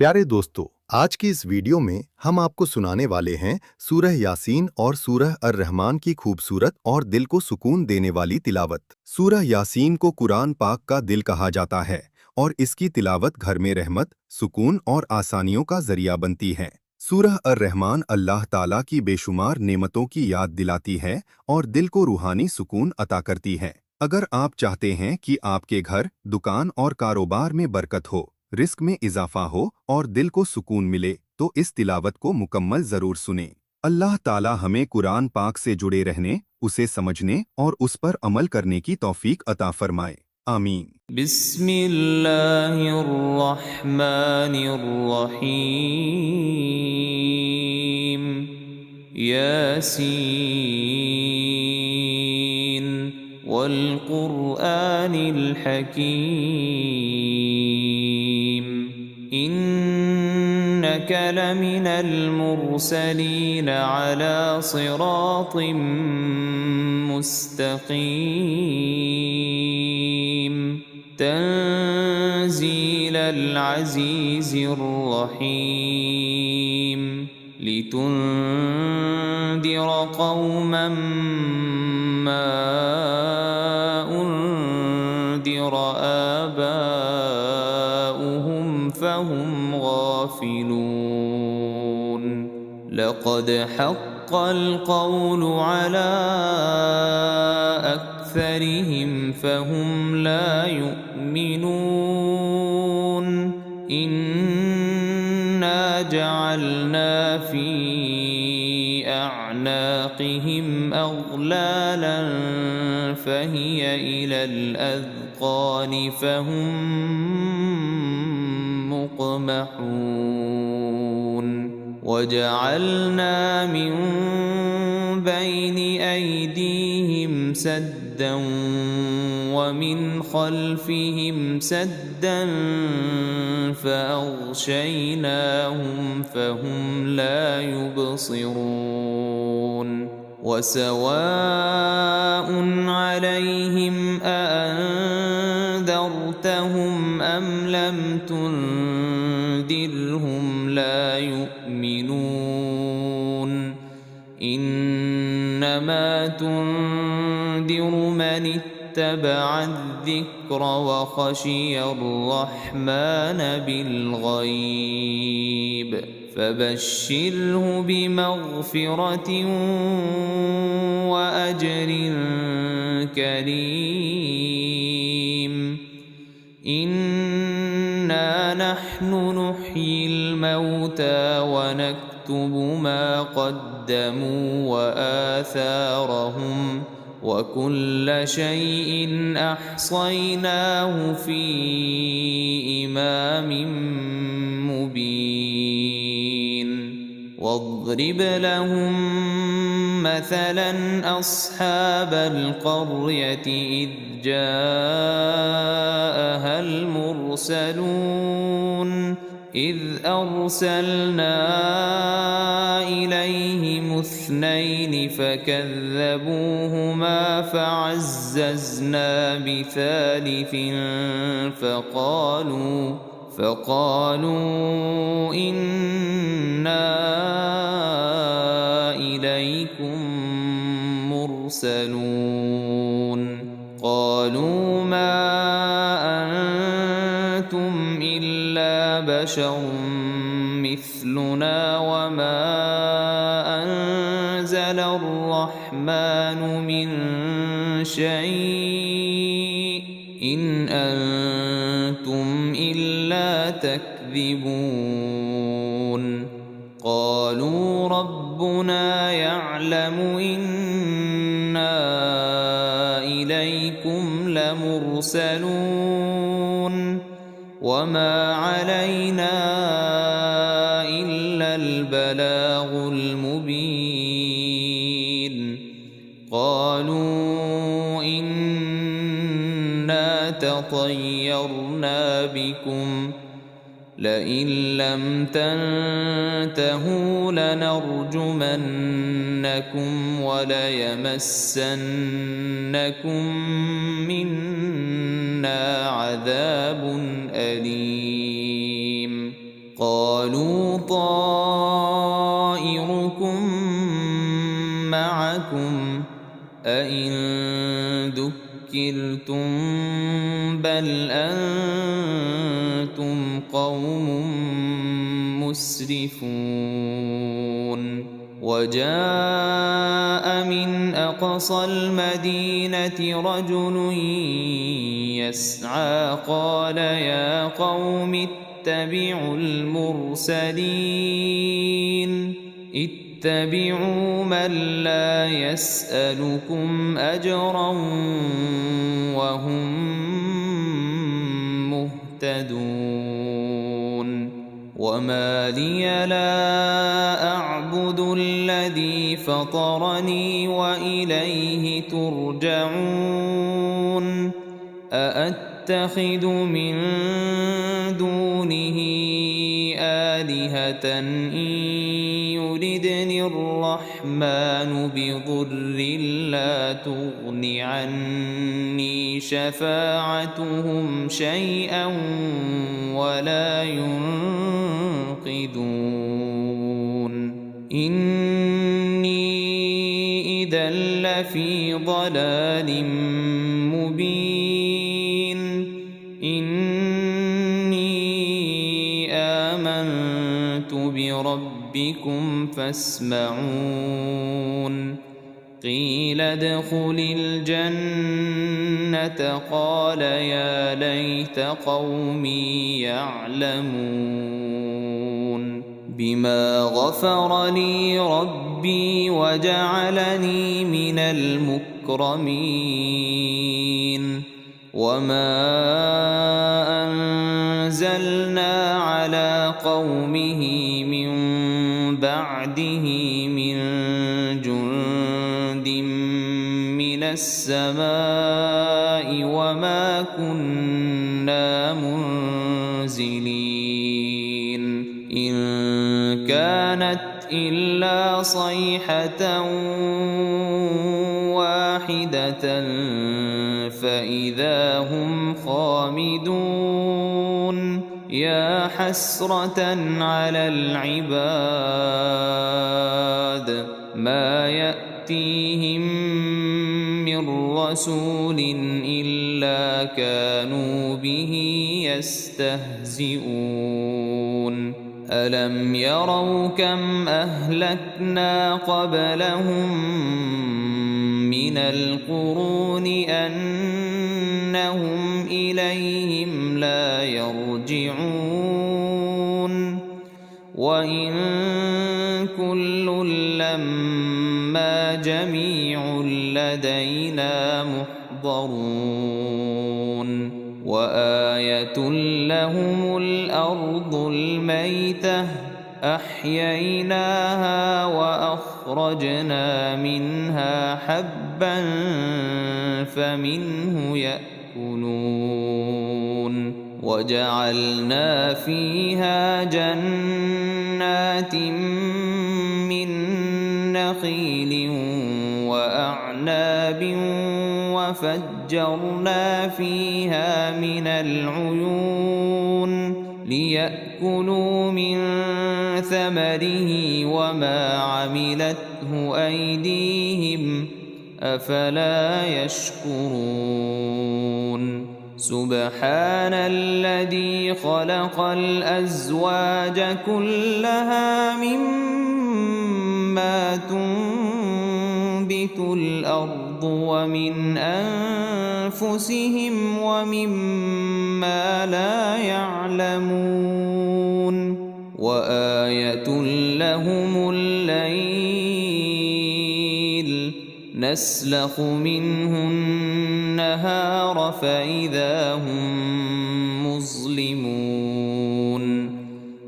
प्यारे दोस्तों, आज की इस वीडियो में हम आपको सुनाने वाले हैं सूरह यासीन और सूरह अर-रहमान की खूबसूरत और दिल को सुकून देने वाली तिलावत। सूरह यासीन को कुरान पाक का दिल कहा जाता है और इसकी तिलावत घर में रहमत, सुकून और आसानियों का जरिया बनती है। सूरह अर-रहमान अल्लाह ताला की बेशुमार नेमतों की याद दिलाती है और दिल को रूहानी सुकून अता करती है। अगर आप चाहते हैं कि आपके घर, दुकान और कारोबार में बरकत हो, रिस्क में इजाफा हो और दिल को सुकून मिले, तो इस तिलावत को मुकम्मल जरूर सुनें। अल्लाह ताला हमें कुरान पाक से जुड़े रहने, उसे समझने और उस पर अमल करने की तौफीक अता फरमाए। आमीन। बिस्मिल्लाहिर्रहमानिर्रहीम। यासीन वल क़ुरआनिल हकीम। इन्नक लमिनल मुरसलीन अला सिरातिम मुस्तक़ीम। तंज़ीलल अज़ीज़िर रहीम। लितुन्दिर क़ौमन मा उन्दिर आबाउहुम फहुम गाफ़िलून। लक़द हक़्क़ल क़ौलु अला अक्सरिहिम फहुम ला युमिनून। इन्ना जअलना फी अअनाक़िहिम अग़लालन फहिय इलल अज़क़ान फहुम मुक़महून। वजअलना मिन बैनि अयदीहिम सद्दन वमिन खल्फिहिम सद्दन फ़अग़शयनाहुम फ़हुम ला युबसिरून। वसवाउन अलैहिम अअन्ज़रतहुम अम लम तुन्ज़िरहुम ला युमिनून। इन्नमा तुन्ज़िरु मन इत्तबअ अज़्ज़िक्र वख़शिय अर्रहमान बिलग़ैब। फबश्शिरहु बिमग़फ़िरत वअज्र करीम। इन्ना नहनु नुह्यिल मौता वनक्तुब मा क़द्दमू वआथारहुम वकुल्ल शैइन अहसयनाहु फी इमामिम मुबीन। वाضرب لهم مثلا أصحاب القرية إذ جاءها المرسلون إذ أرسلنا إليهم اثنين فكذبوهما فعززنا بثالث فقالوا إنا إليكم مرسلون. قالوا ما أنتم إلا بشر مثلنا وما أنزل الرحمن من شيء إن أنتم إلا تكذبون. قالوا ربنا يعلم إنا إليكم لمرسلون وما علينا إلا البلاغ المبين. قالوا إنا تطيرنا بكم لئن لم تنتهوا لنرجمنكم وليمسنكم منا عذاب أليم. قالوا طائركم معكم أئن ذكرتم بل أنتم قوم مسرفون وجاء من أقصى المدينة رجل يسعى قال يا قوم اتبعوا المرسلين اتبعوا من لا يسألكم أجرا وهم مهتدون وما لي لا أعبد الذي فطرني وإليه ترجعون أأتخذ من دونه آلهة إن يردني الرحمن بضر لا تغن عني شفاعتهم شيئا ولا ينقذون إني إذا لفي ضلال مبين إني آمنت بربكم فاسمعون قيل ادخل الجنة قال يا ليت قومي يعلمون بما غفر لي ربي وجعلني من المكرمين وما أنزلنا على قومه من بعده من جند من السماء وما كنا منزلين إن كانت إلا صيحة واحدة فإذا هم خامدون يا حسرة على العباد ما يأتيهم من رسول إلا كانوا به يستهزئون ألم يروا كم أهلكنا قبلهم من القرون أنهم إليهم لا يرجعون وإن كل لما جميع لدينا محضرون وآية لهم الأرض الميتة أحييناها وأخرجنا منها حبا فمنه يأكلون وجعلنا فيها جنات من نخيل وأعناب وفجرنا فيها من العيون ليأكلوا من ثمره وما عملته أيديهم أفلا يشكرون سبحان الذي خلق الأزواج كلها مما تنبت الأرض ومن أنفسهم ومما لا يعلمون وآية لهم الليل نسلخ منه النهار فإذا هم مظلمون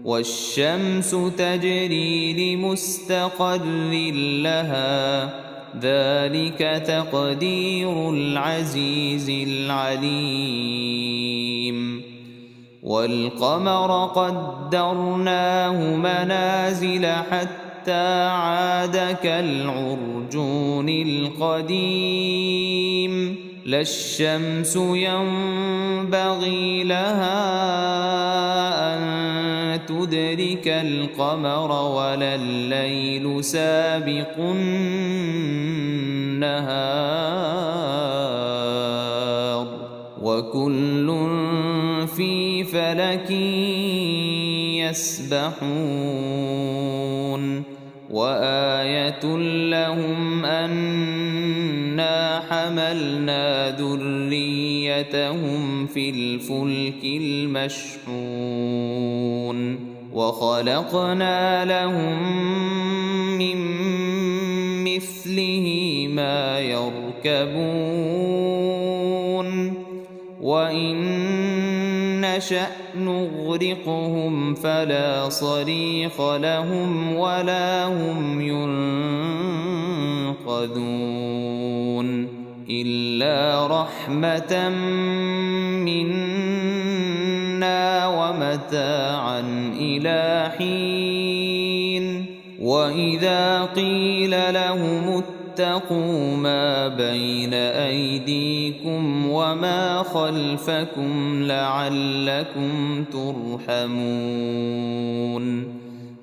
والشمس تجري لمستقر لها ذلك تقدير العزيز العليم والقمر قدرناه منازل حتى عاد كالعرجون القديم لا الشمس ينبغي لها أن تدرك القمر ولا الليل سابق النهار وكل في فلك يسبحون وآية لهم أنا حملنا ذريتهم في الفلك المشحون وخلقنا لهم من مثله ما يركبون وإن نشأ نغرقهم فلا صريخ لهم ولا هم ينقذون إلا رحمة منا ومتاعا إلى حين وإذا قيل لهم اتقوا ما بين أيديكم وما خلفكم لعلكم ترحمون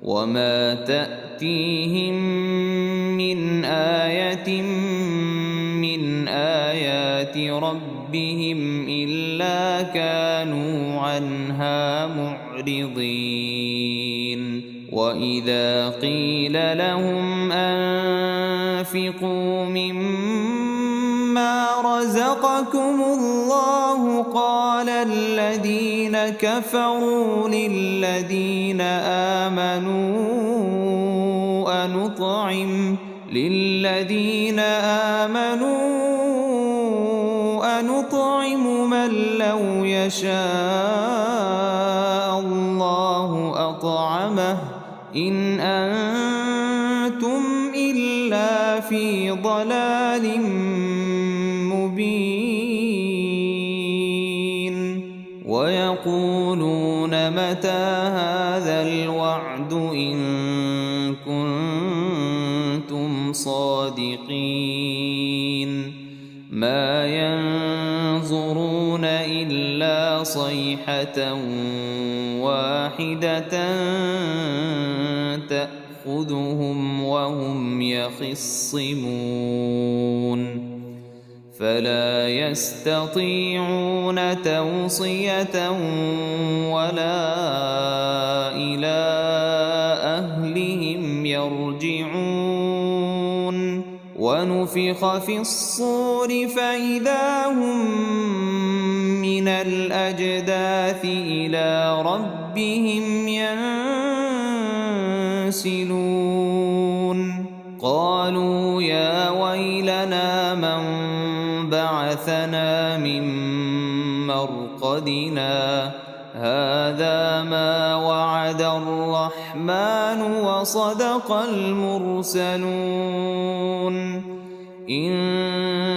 وما تأتيهم من آية من آيات ربهم إلا كانوا عنها معرضين وإذا قيل لهم أنفقوا مما رزقكم الله قال الذين كفروا للذين آمنوا أنطعم من لو يشاء الله أطعمه إن أنتم إلا في ضلال مبين ويقولون متى هذا الوعد إن كنتم صادقين ما ينظرون إلا صيحة واحدة تأخذهم وهم يخصمون فلا يستطيعون توصية ولا إلى أهلهم يرجعون ونفخ في الصور فإذا هم من الأجداث إلى ربهم ينسلون قالوا يا ويلنا من بعثنا من مرقدنا هذا ما وعد الرحمن وصدق المرسلون إن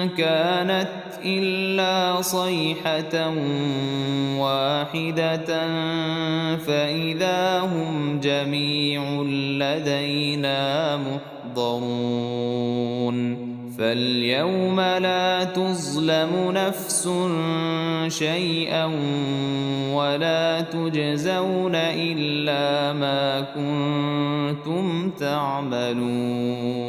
كانت إلا صيحة واحدة فإذا هم جميع لدينا محضرون فاليوم لا تظلم نفس شيئا ولا تجزون إلا ما كنتم تعملون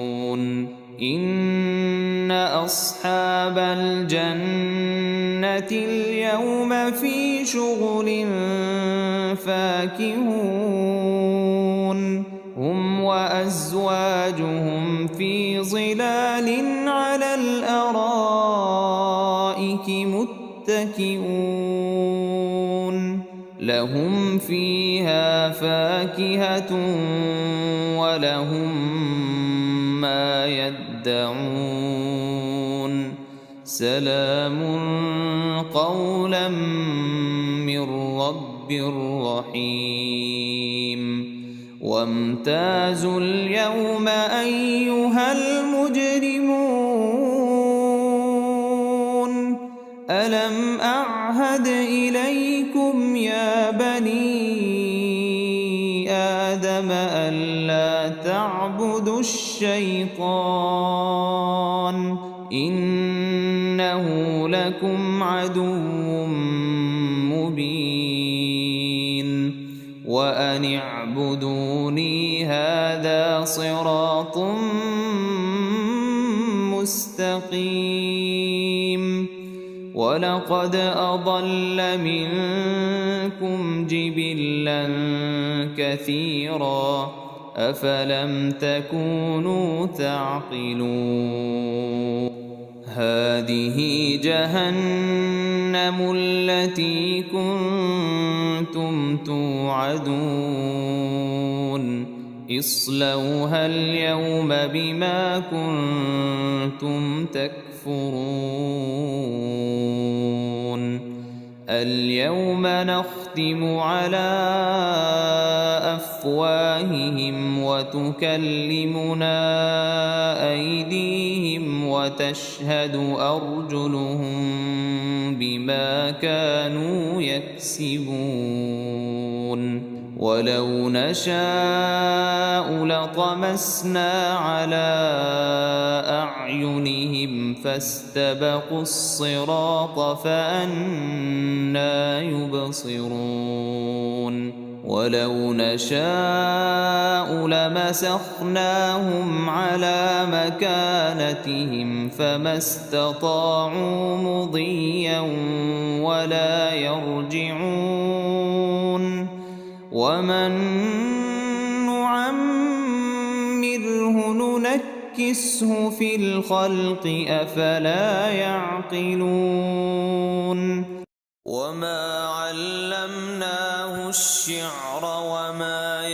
إن أصحاب الجنة اليوم في شغل فاكهون هم وأزواجهم في ظلال على الأرائك متكئون لهم فيها فاكهة ولهم ما يدعون سلام قولا من رب رحيم وامتازوا اليوم أيها المجرمون ألم أعهد إليكم يا بني آدم ألا تعبدوا الشيطان إنه لكم عدو مبين وأن فاعبدوني هذا صراط مستقيم ولقد أضل منكم جبلا كثيرا أفلم تكونوا تعقلون هذه جهنم التي كنتم توعدون اصلوها اليوم بما كنتم تكفرون اليوم نختم على أفواههم وتكلمنا أيديهم وتشهد أرجلهم بما كانوا يكسبون ولو نشاء لطمسنا على أعينهم فاستبقوا الصراط فأنى يبصرون ولو نشاء لمسخناهم على مكانتهم فما استطاعوا مضيا ولا يرجعون ومن نعمره ننكسه في الخلق أفلا يعقلون وما علمناه الشعر وما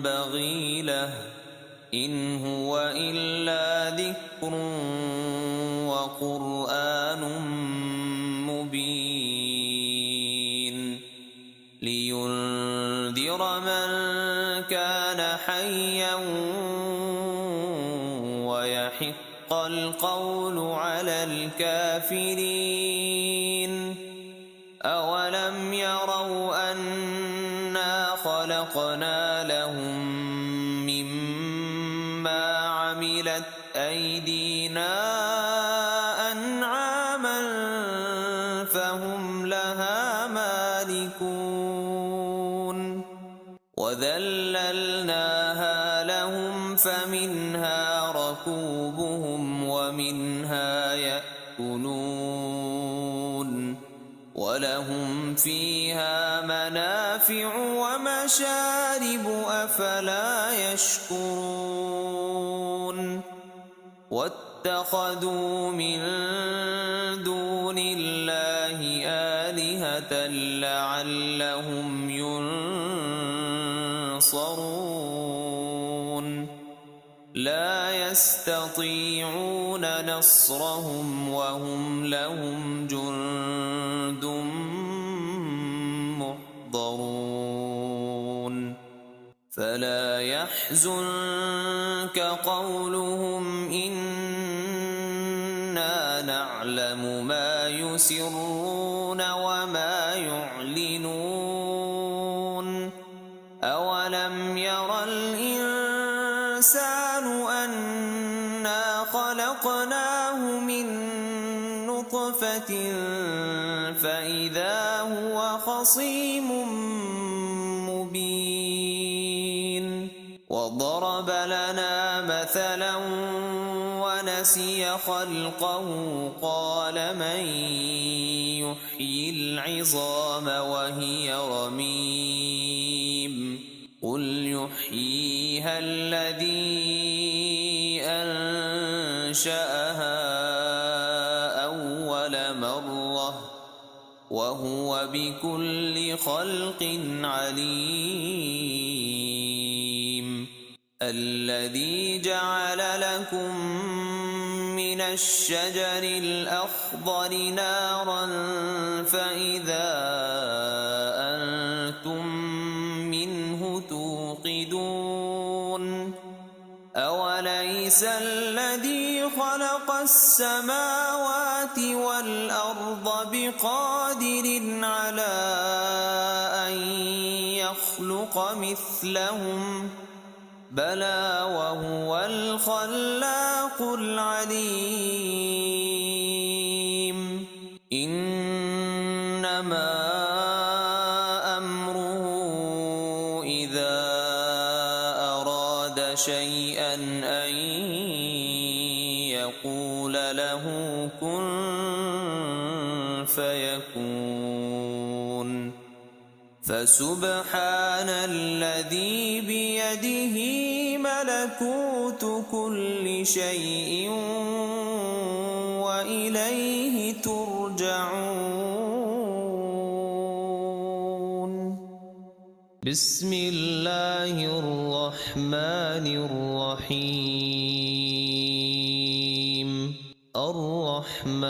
ينبغي له إن هو إلا ذكر وقرآن مبين لينذر من كان حيا ويحق القول على الكافرين أولم يروا أنا خلقنا لهم مما عملت أيدينا أنعاما فهم لها مالكون وذللناها لهم فمنها ركوبهم ومنها يأكلون ولهم فيها منافع ومشارب أفلا يشكرون واتخذوا من دون الله آلهة لعلهم ينصرون لا يستطيعون نصرهم وهم لهم جند محضرون فلا يحزنك قولهم إنا نعلم ما يسرون وما يعلنون أولم ير الإنسان أنا خلقناه من نطفة فإذا هو خصيم مبين وضرب لنا مثلا ونسي خلقه قال من يحيي العظام وهي رميم قل يحييها الذي أنشأها أول مرة وهو بكل خلق عليم الذي جعل لكم من الشجر الأخضر نارا فإذا أنتم منه توقدون أوليس الذي خلق السماوات والأرض بقادر على أن يخلق مثلهم بلى وهو الخلاق العليم إنما أمره شيئا أن يقول له كن فيكون. فسبحان الذي بيده ملكوت كل شيء وإليه ترجعون. بسم الله الرحمن الرحيم. الرحمن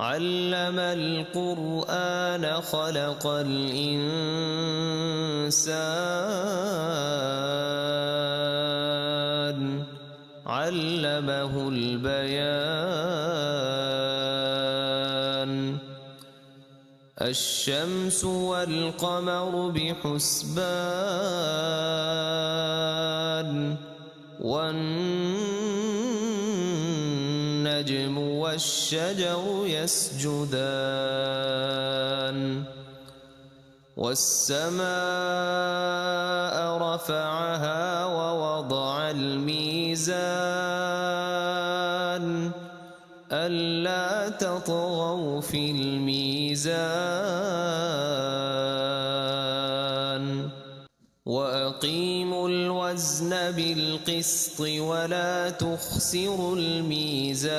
علم القرآن خلق الإنسان علمه البيان. الشمس والقمر بحسبان والنجم والشجر يسجدان. والسماء رفعها ووضع الميزان ألا تطغوا في الميزان وأقيموا الوزن بالقسط ولا تخسروا الميزان.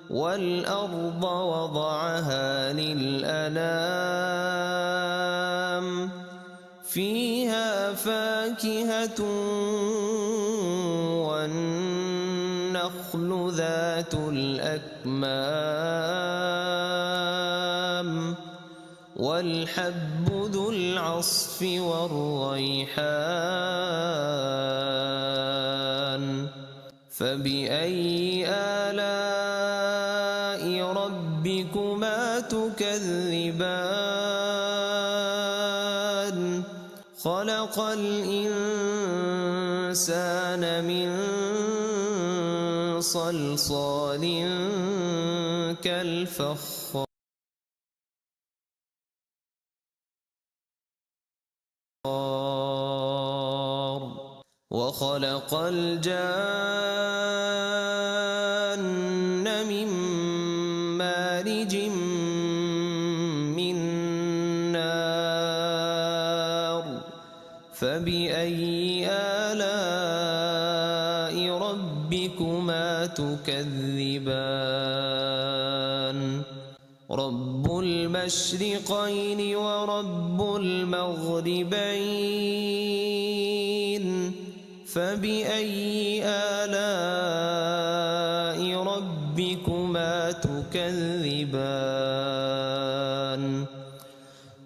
والأرض وضعها للأنام فيها فاكهة والنخل ذات الأكمام والحب ذو العصف والريحان. فبأي آلاء ربكما تكذبان. خلق الإنسان من صلصال كالفخار وخلق الجان من مارج من نار. فبأي آلاء ربكما تكذبان. رب المشرقين ورب المغربين. فبأي آلاء ربكما تكذبان.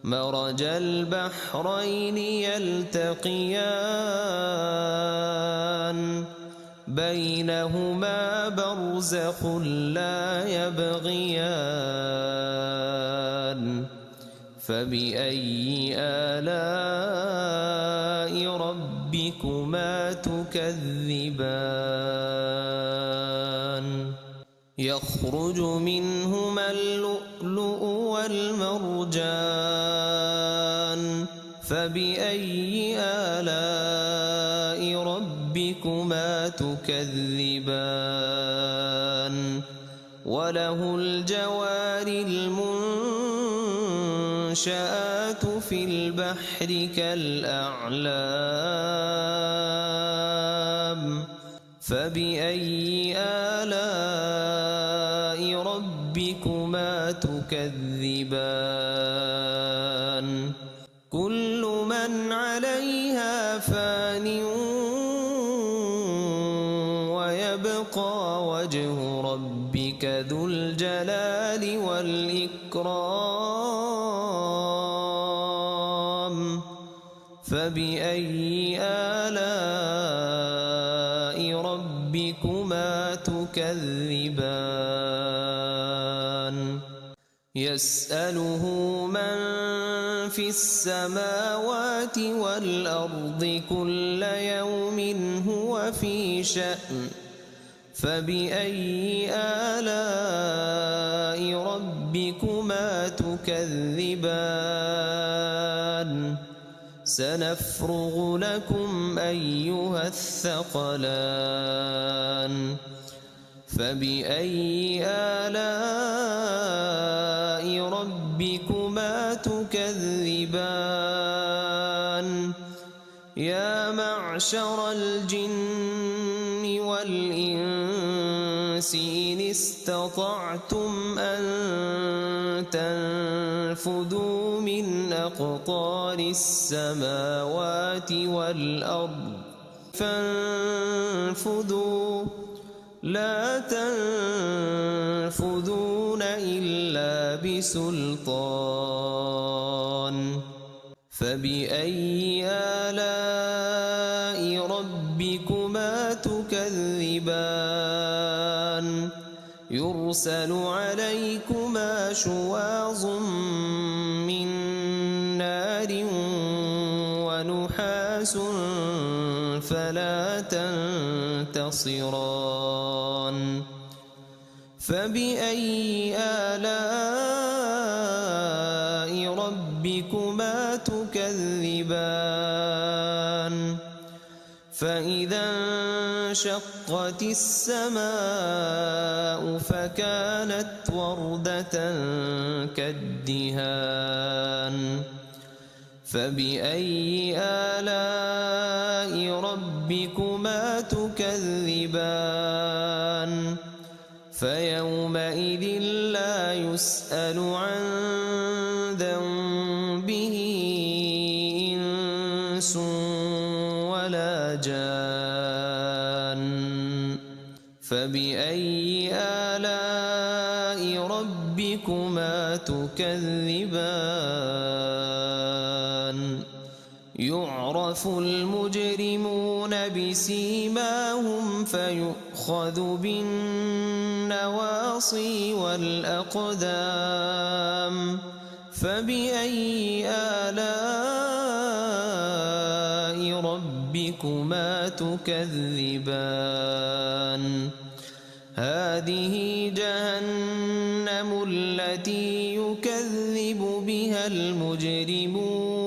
مرج البحرين يلتقيان بينهما برزخ لا يبغيان. فبأي آلاء ربكما تكذبان. يخرج منهما اللؤلؤ والمرجان. فبأي آلاء ربكما تكذبان. وله الجوار المنشآت في البحر كالأعلام. فبأي آلاء ربكما تكذبان. كل من عليها فان ويبقى وجه ربك ذو الجلال والإكرام. فبأي آلاء ربكما تكذبان. يسأله من في السماوات والأرض كل يوم هو في شأن. فبأي آلاء ربكما ربكما تكذبان سنفرغ لكم أيها الثقلان فبأي آلاء ربكما تكذبان يا معشر الجن والإنس إن استطعتم أن تنفذوا من أقطار السماوات والأرض فانفذوا لا تنفذون إلا بسلطان فبأي آلاء ربكما تكذبان يرسل عليكما شواظ من نار ونحاس فلا تنتصران فبأي آلاء ربكما تكذبان فإذا انشقت السماء فكانت وردة كالدهان فبأي آلاء ربكما تكذبان فيومئذ لا يسأل عن ذنبه إنس ولا جان فبأي آلاء ربكما تكذبان يعرف المجرمون بسيماهم فيؤخذ بالنواصي والأقدام فبأي آلاء ربكما تكذبان هذه جهنم التي يكذب بها المجرمون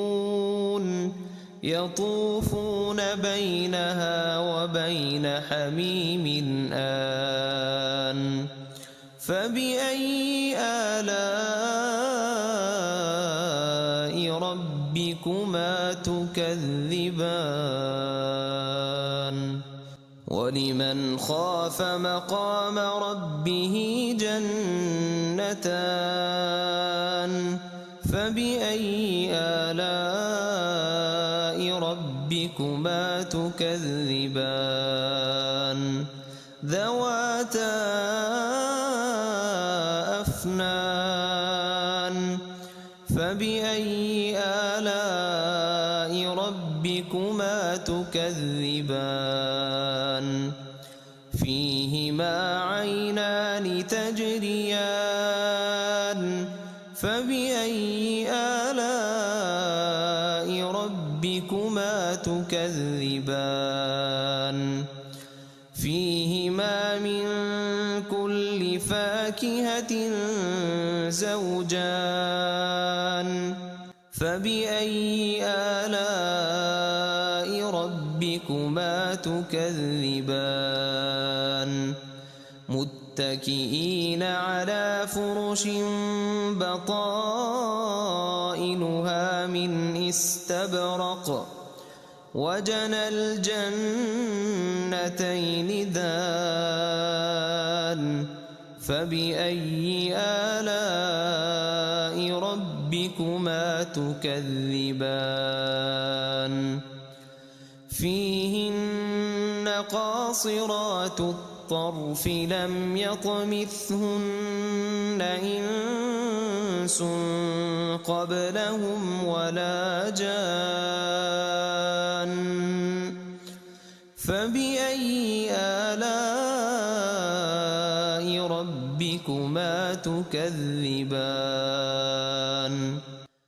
يطوفون بينها وبين حميم آن فبأي آلاء ربكما تكذبان ولمن خاف مقام ربه جنتان فبأي آلاء ربكما تكذبان ذواتا أفنان فبأي آلاء ربكما تكذبان فيهما عينان تجريان فبأي آلاء ربكما تكذبان فيهما من كل فاكهة زوجان فبأي آلاء ربكما تكذبان متكئين على فرش بطائنها من استبرق وجنى الجنتين دان فبأي آلاء ربكما تكذبان فيهن قاصرات الطرف لم يطمثهن إنس قبلهم ولا جان فبأي آلاء ربكما تكذبان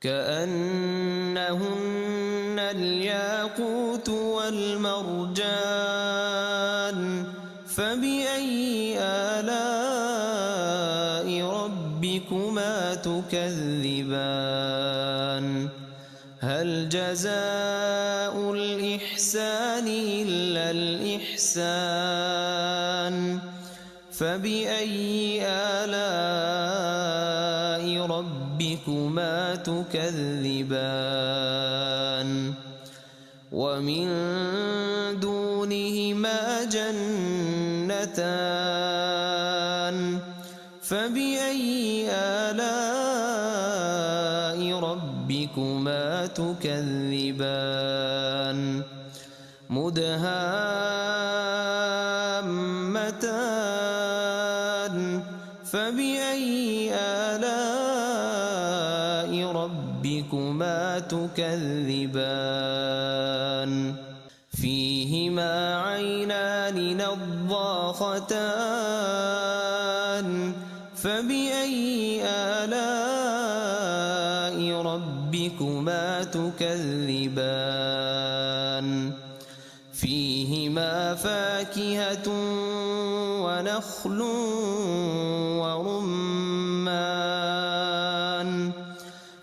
كأنهن الياقوت والمرجان فبأي آلاء ربكما تكذبان هل جزاء الإحسان إلا الإحسان فبأي آلاء ربكما تكذبان ومن دونهما جنتان فبأي آلاء ربكما تكذبان مدهامتان فبأي آلاء ربكما تكذبان فيهما عينان نضاختان فبأي آلاء ربكما تكذبان فيهما فاكهة ونخل ورمان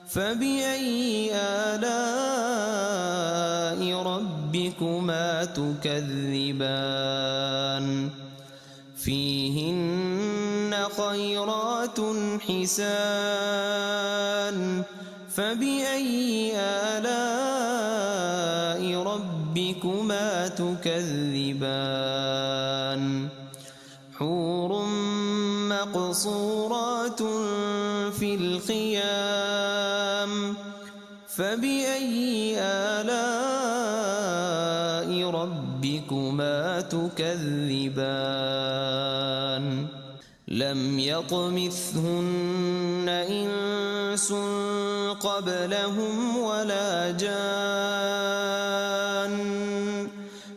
فبأي آلاء ربكما تكذبان فيهن خيرات حسان فبأي آلاء ربكما تكذبان حور مقصورات في الخيام فبأي آلاء ربكما تكذبان لم يطمثهن إنس قبلهم ولا جان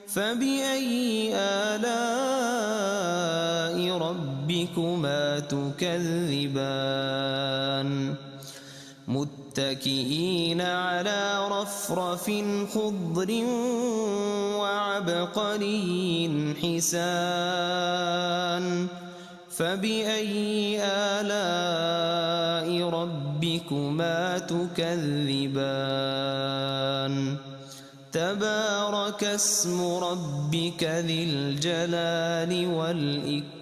فبأي آلاء ربكما تكذبان متكئين على رفرف خضر وعبقري حسان فبأي آلاء ربكما تكذبان تبارك اسم ربك ذي الجلال والإكرام